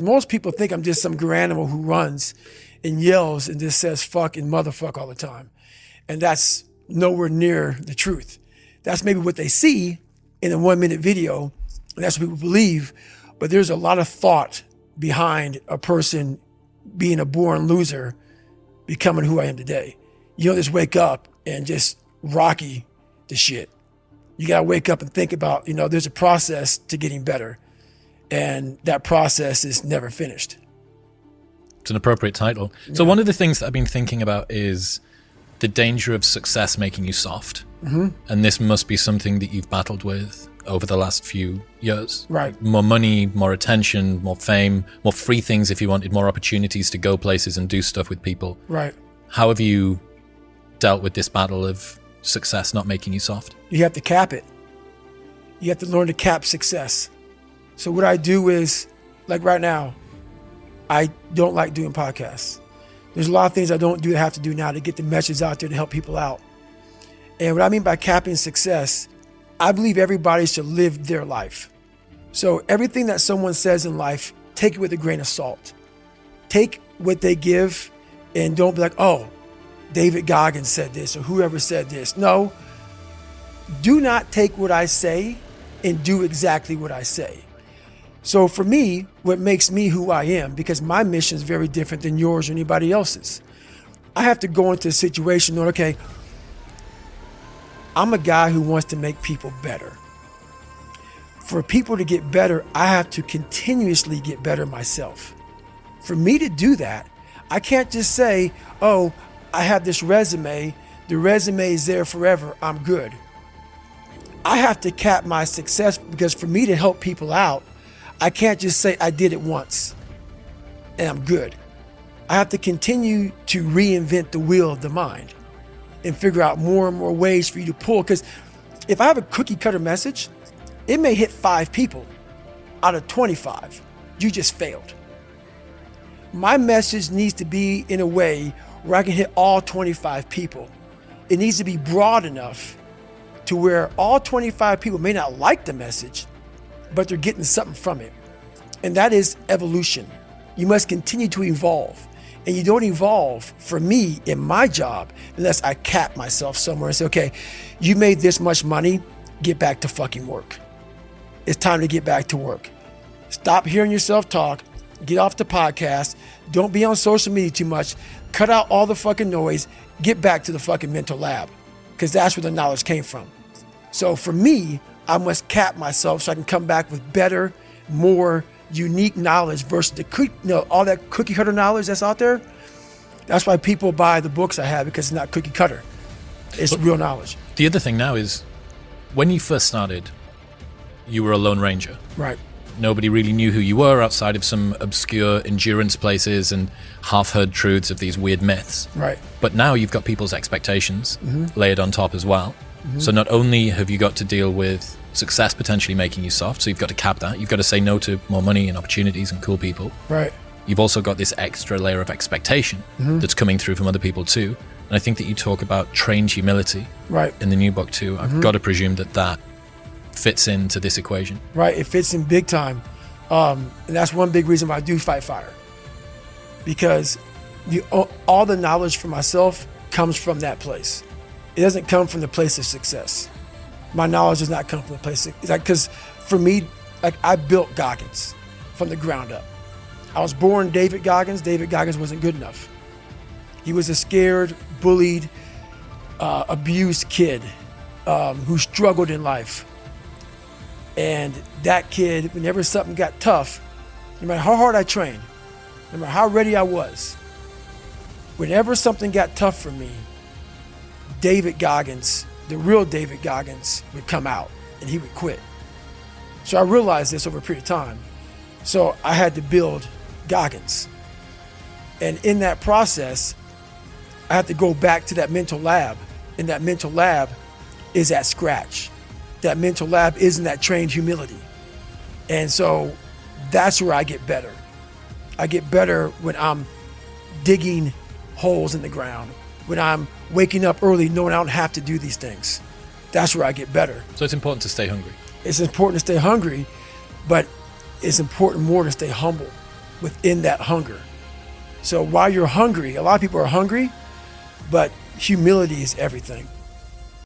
Most people think I'm just some grand animal who runs and yells and just says fuck and motherfuck all the time. And that's nowhere near the truth. That's maybe what they see in a 1 minute video, and that's what people believe. But there's a lot of thought behind a person being a born loser, becoming who I am today. You don't just wake up and just rocky the shit. You gotta wake up and think about, there's a process to getting better. And that process is never finished. It's an appropriate title. Yeah. So one of the things that I've been thinking about is the danger of success making you soft. Mm-hmm. And this must be something that you've battled with over the last few years. Right. More money, more attention, more fame, more free things if you wanted, more opportunities to go places and do stuff with people. Right. How have you dealt with this battle of success not making you soft? You have to cap it. You have to learn to cap success. So what I do is, like right now, I don't like doing podcasts. There's a lot of things I don't do that I have to do now to get the message out there to help people out. And what I mean by capping success, I believe everybody should live their life. So everything that someone says in life, take it with a grain of salt. Take what they give and don't be like, oh, David Goggins said this or whoever said this. No, do not take what I say and do exactly what I say. So for me, what makes me who I am, because my mission is very different than yours or anybody else's, I have to go into a situation knowing, okay, I'm a guy who wants to make people better. For people to get better, I have to continuously get better myself. For me to do that, I can't just say, oh, I have this resume, the resume is there forever, I'm good. I have to cap my success, because for me to help people out, I can't just say I did it once and I'm good. I have to continue to reinvent the wheel of the mind and figure out more and more ways for you to pull. Because if I have a cookie cutter message, it may hit 5 people out of 25. You just failed. My message needs to be in a way where I can hit all 25 people. It needs to be broad enough to where all 25 people may not like the message, but they're getting something from it. And that is evolution. You must continue to evolve. And you don't evolve, for me, in my job, unless I cap myself somewhere and say, okay, you made this much money, get back to fucking work. It's time to get back to work. Stop hearing yourself talk, get off the podcast, don't be on social media too much, cut out all the fucking noise, get back to the fucking mental lab, because that's where the knowledge came from. So for me, I must cap myself so I can come back with better, more unique knowledge versus all that cookie cutter knowledge that's out there. That's why people buy the books I have, because it's not cookie cutter. It's real knowledge. The other thing now is, when you first started, you were a lone ranger. Right. Nobody really knew who you were outside of some obscure endurance places and half-heard truths of these weird myths. Right. But now you've got people's expectations layered on top as well. So not only have you got to deal with success potentially making you soft, so you've got to cap that. You've got to say no to more money and opportunities and cool people. Right. You've also got this extra layer of expectation that's coming through from other people too. And I think that you talk about trained humility in the new book too. I've got to presume that that fits into this equation. Right, it fits in big time. And that's one big reason why I do fight fire. Because all the knowledge for myself comes from that place. It doesn't come from the place of success. My knowledge does not come from the place of, because for me, I built Goggins from the ground up. I was born David Goggins. David Goggins wasn't good enough. He was a scared, bullied, abused kid who struggled in life. And that kid, whenever something got tough, no matter how hard I trained, no matter how ready I was, whenever something got tough for me, David Goggins, the real David Goggins, would come out and he would quit. So I realized this over a period of time. So I had to build Goggins. And in that process, I had to go back to that mental lab. And that mental lab is at scratch. That mental lab isn't that trained humility. And so that's where I get better. I get better when I'm digging holes in the ground, when I'm waking up early knowing I don't have to do these things. That's where I get better. So it's important to stay hungry. It's important to stay hungry, but it's important more to stay humble. within that hunger. So while you're hungry, a lot of people are hungry, but humility is everything.